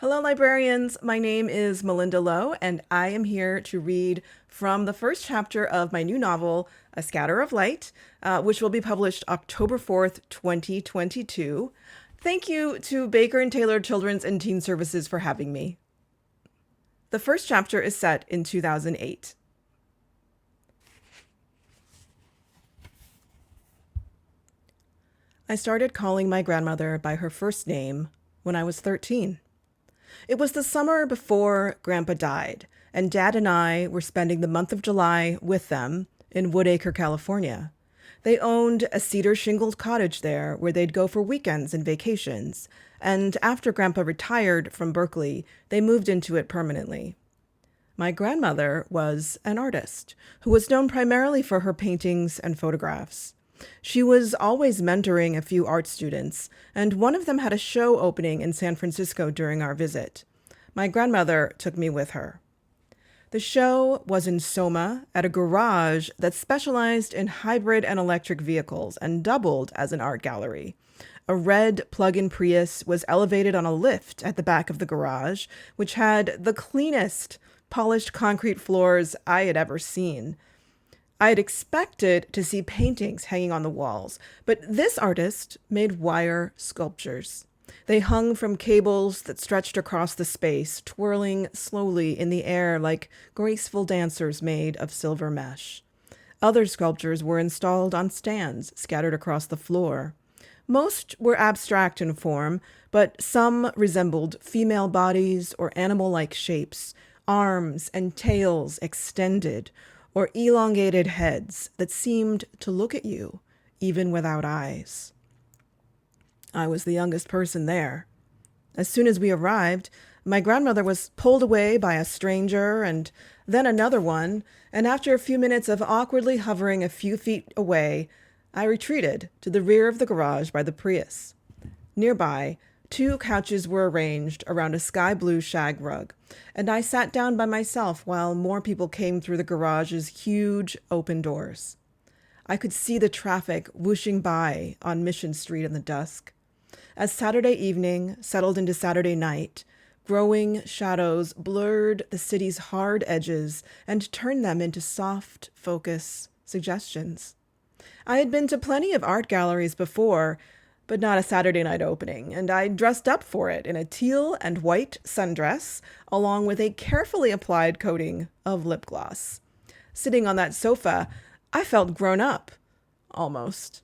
Hello, librarians. My name is Malinda Lo, and I am here to read from the first chapter of my new novel, A Scatter of Light, which will be published October 4th, 2022. Thank you to Baker and Taylor Children's and Teen Services for having me. The first chapter is set in 2008. I started calling my grandmother by her first name when I was 13. It was the summer before Grandpa died, and Dad and I were spending the month of July with them in Woodacre, California. They owned a cedar shingled cottage there where they'd go for weekends and vacations, and after Grandpa retired from Berkeley, they moved into it permanently. My grandmother was an artist who was known primarily for her paintings and photographs. She was always mentoring a few art students, and one of them had a show opening in San Francisco during our visit. My grandmother took me with her. The show was in Soma at a garage that specialized in hybrid and electric vehicles and doubled as an art gallery. A red plug-in Prius was elevated on a lift at the back of the garage, which had the cleanest polished concrete floors I had ever seen. I had expected to see paintings hanging on the walls, but this artist made wire sculptures. They hung from cables that stretched across the space, twirling slowly in the air like graceful dancers made of silver mesh. Other sculptures were installed on stands scattered across the floor. Most were abstract in form, but some resembled female bodies or animal-like shapes, arms and tails extended, or elongated heads that seemed to look at you, even without eyes. I was the youngest person there. As soon as we arrived, my grandmother was pulled away by a stranger and then another one, and after a few minutes of awkwardly hovering a few feet away, I retreated to the rear of the garage by the Prius. Nearby, 2 couches were arranged around a sky blue shag rug, and I sat down by myself while more people came through the garage's huge open doors. I could see the traffic whooshing by on Mission Street in the dusk. As Saturday evening settled into Saturday night, growing shadows blurred the city's hard edges and turned them into soft focus suggestions. I had been to plenty of art galleries before, but not a Saturday night opening, and I dressed up for it in a teal and white sundress, along with a carefully applied coating of lip gloss. Sitting on that sofa, I felt grown up. Almost.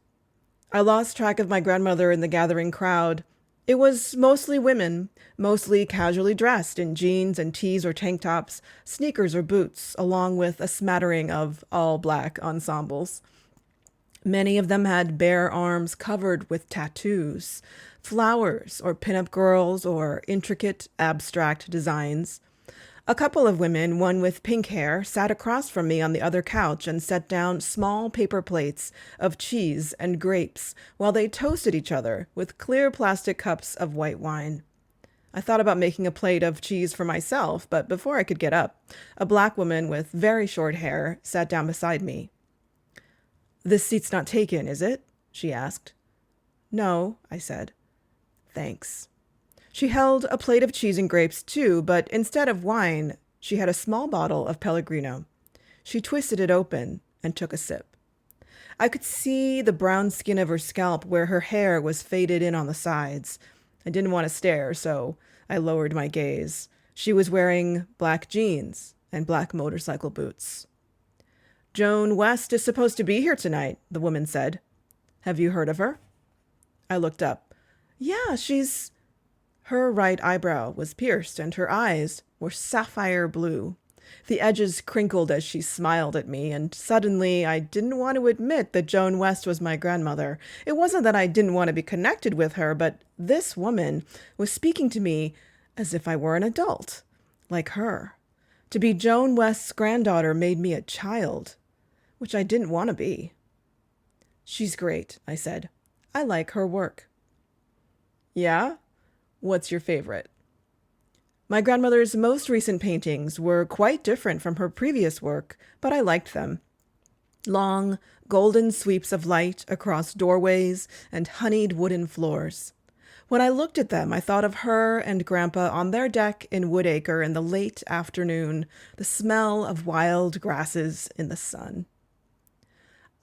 I lost track of my grandmother in the gathering crowd. It was mostly women, mostly casually dressed in jeans and tees or tank tops, sneakers or boots, along with a smattering of all-black ensembles. Many of them had bare arms covered with tattoos, flowers or pinup girls or intricate abstract designs. A couple of women, one with pink hair, sat across from me on the other couch and set down small paper plates of cheese and grapes while they toasted each other with clear plastic cups of white wine. I thought about making a plate of cheese for myself, but before I could get up, a black woman with very short hair sat down beside me. "This seat's not taken, is it?" she asked. "No," I said. "Thanks." She held a plate of cheese and grapes too, but instead of wine, she had a small bottle of Pellegrino. She twisted it open and took a sip. I could see the brown skin of her scalp where her hair was faded in on the sides. I didn't want to stare, so I lowered my gaze. She was wearing black jeans and black motorcycle boots. "Joan West is supposed to be here tonight," the woman said. "Have you heard of her?" I looked up. "Yeah, she's—" Her right eyebrow was pierced, and her eyes were sapphire blue. The edges crinkled as she smiled at me, and suddenly I didn't want to admit that Joan West was my grandmother. It wasn't that I didn't want to be connected with her, but this woman was speaking to me as if I were an adult, like her. To be Joan West's granddaughter made me a child, which I didn't want to be. "She's great," I said. "I like her work." "Yeah? What's your favorite?" My grandmother's most recent paintings were quite different from her previous work, but I liked them. Long, golden sweeps of light across doorways and honeyed wooden floors. When I looked at them, I thought of her and Grandpa on their deck in Woodacre in the late afternoon, the smell of wild grasses in the sun.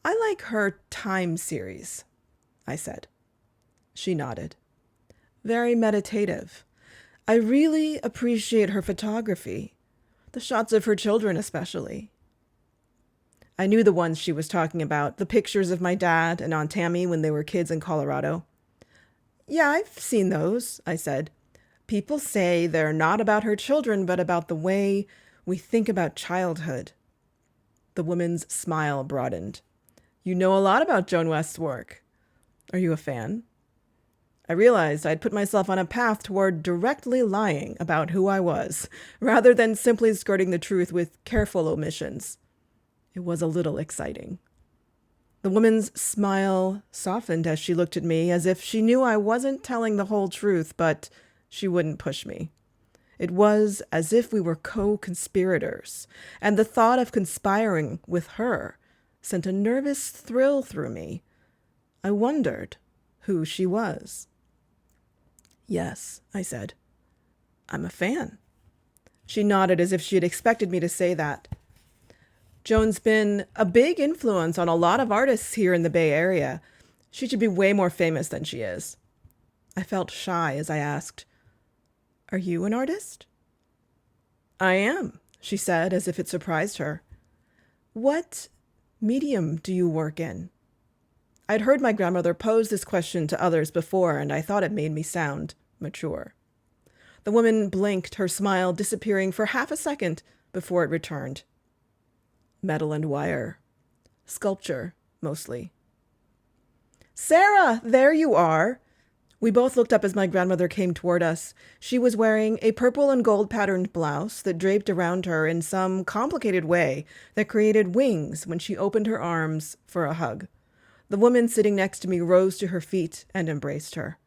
I like her time series, I said. She nodded. Very meditative. I really appreciate her photography, the shots of her children especially. I knew the ones she was talking about, the pictures of my dad and Aunt Tammy when they were kids in Colorado. Yeah, I've seen those, I said. People say they're not about her children, but about the way we think about childhood. The woman's smile broadened. You know a lot about Joan West's work. Are you a fan? I realized I'd put myself on a path toward directly lying about who I was, rather than simply skirting the truth with careful omissions. It was a little exciting. The woman's smile softened as she looked at me, as if she knew I wasn't telling the whole truth, but she wouldn't push me. It was as if we were co-conspirators, and the thought of conspiring with her sent a nervous thrill through me. I wondered who she was. Yes, I said. I'm a fan. She nodded as if she had expected me to say that. Joan's been a big influence on a lot of artists here in the Bay Area. She should be way more famous than she is. I felt shy as I asked, Are you an artist? I am, she said, as if it surprised her. What medium do you work in? I'd heard my grandmother pose this question to others before, and I thought it made me sound mature. The woman blinked, her smile disappearing for half a second before it returned. Metal and wire. Sculpture, mostly. Sarah, there you are! We both looked up as my grandmother came toward us. She was wearing a purple and gold patterned blouse that draped around her in some complicated way that created wings when she opened her arms for a hug. The woman sitting next to me rose to her feet and embraced her.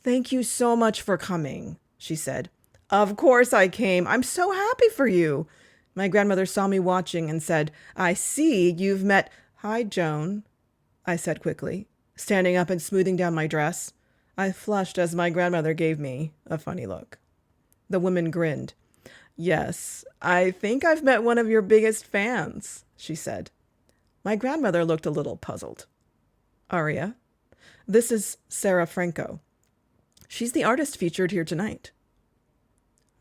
Thank you so much for coming, she said. Of course I came. I'm so happy for you. My grandmother saw me watching and said, I see you've met... Hi, Joan, I said quickly, standing up and smoothing down my dress. I flushed as my grandmother gave me a funny look. The woman grinned. Yes, I think I've met one of your biggest fans, she said. My grandmother looked a little puzzled. Aria, this is Sarah Franco. She's the artist featured here tonight.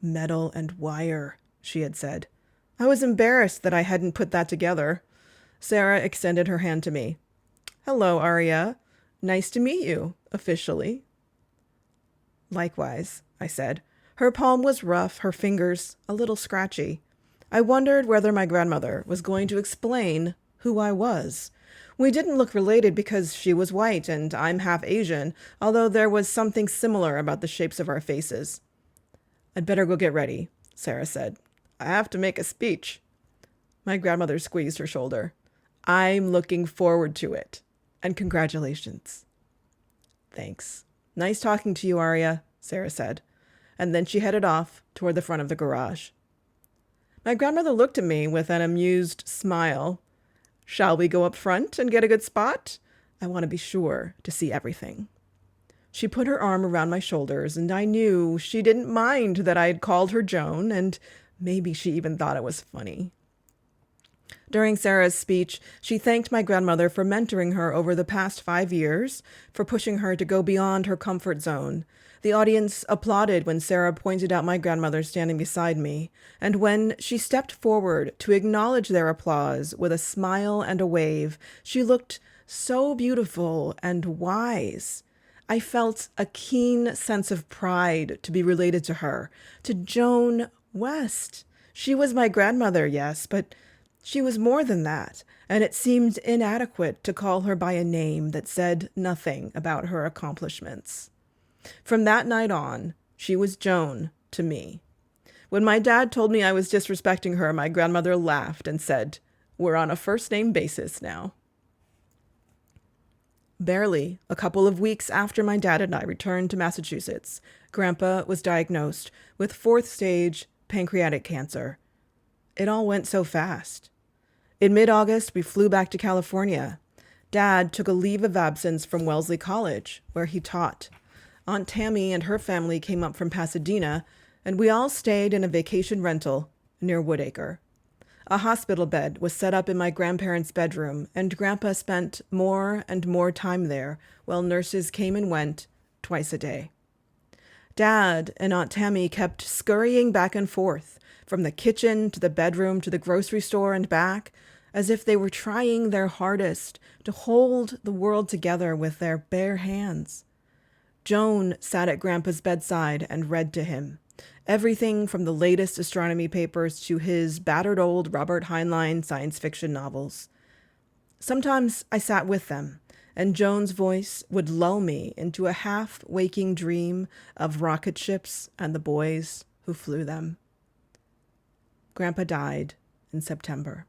Metal and wire, she had said. I was embarrassed that I hadn't put that together. Sarah extended her hand to me. Hello, Aria. Nice to meet you, officially. Likewise, I said. Her palm was rough, her fingers a little scratchy. I wondered whether my grandmother was going to explain who I was. We didn't look related because she was white and I'm half Asian, although there was something similar about the shapes of our faces. I'd better go get ready, Sarah said. I have to make a speech. My grandmother squeezed her shoulder. I'm looking forward to it. And congratulations. Thanks. Nice talking to you, Aria, Sarah said. And then she headed off toward the front of the garage. My grandmother looked at me with an amused smile. Shall we go up front and get a good spot? I want to be sure to see everything. She put her arm around my shoulders, and I knew she didn't mind that I had called her Joan, and maybe she even thought it was funny. During Sarah's speech, she thanked my grandmother for mentoring her over the past 5 years, for pushing her to go beyond her comfort zone. The audience applauded when Sarah pointed out my grandmother standing beside me, and when she stepped forward to acknowledge their applause with a smile and a wave, she looked so beautiful and wise. I felt a keen sense of pride to be related to her, to Joan West. She was my grandmother, yes, but she was more than that, and it seemed inadequate to call her by a name that said nothing about her accomplishments. From that night on, she was Joan to me. When my dad told me I was disrespecting her, my grandmother laughed and said, "We're on a first-name basis now." Barely a couple of weeks after my dad and I returned to Massachusetts, Grandpa was diagnosed with 4th-stage pancreatic cancer. It all went so fast. In mid-August, we flew back to California. Dad took a leave of absence from Wellesley College, where he taught. Aunt Tammy and her family came up from Pasadena, and we all stayed in a vacation rental near Woodacre. A hospital bed was set up in my grandparents' bedroom, and Grandpa spent more and more time there while nurses came and went twice a day. Dad and Aunt Tammy kept scurrying back and forth, from the kitchen to the bedroom to the grocery store and back, as if they were trying their hardest to hold the world together with their bare hands. Joan sat at Grandpa's bedside and read to him. Everything from the latest astronomy papers to his battered old Robert Heinlein science fiction novels. Sometimes I sat with them, and Joan's voice would lull me into a half-waking dream of rocket ships and the boys who flew them. Grandpa died in September.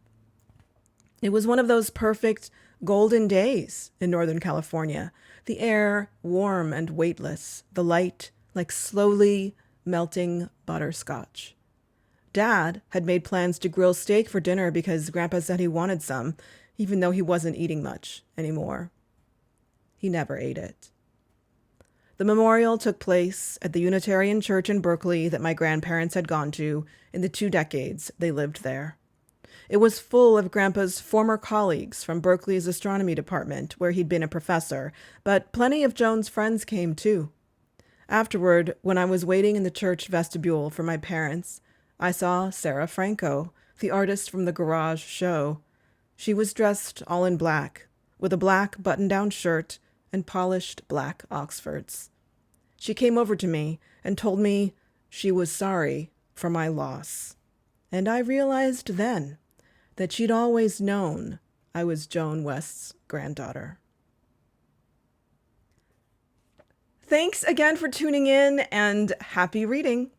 It was one of those perfect golden days in Northern California, the air warm and weightless, the light like slowly melting butterscotch. Dad had made plans to grill steak for dinner because Grandpa said he wanted some, even though he wasn't eating much anymore. He never ate it. The memorial took place at the Unitarian Church in Berkeley that my grandparents had gone to in the 2 decades they lived there. It was full of Grandpa's former colleagues from Berkeley's astronomy department, where he'd been a professor, but plenty of Joan's friends came too. Afterward, when I was waiting in the church vestibule for my parents, I saw Sarah Franco, the artist from the Garage show. She was dressed all in black, with a black button-down shirt and polished black Oxfords. She came over to me and told me she was sorry for my loss. And I realized then that she'd always known I was Joan West's granddaughter. Thanks again for tuning in, and happy reading.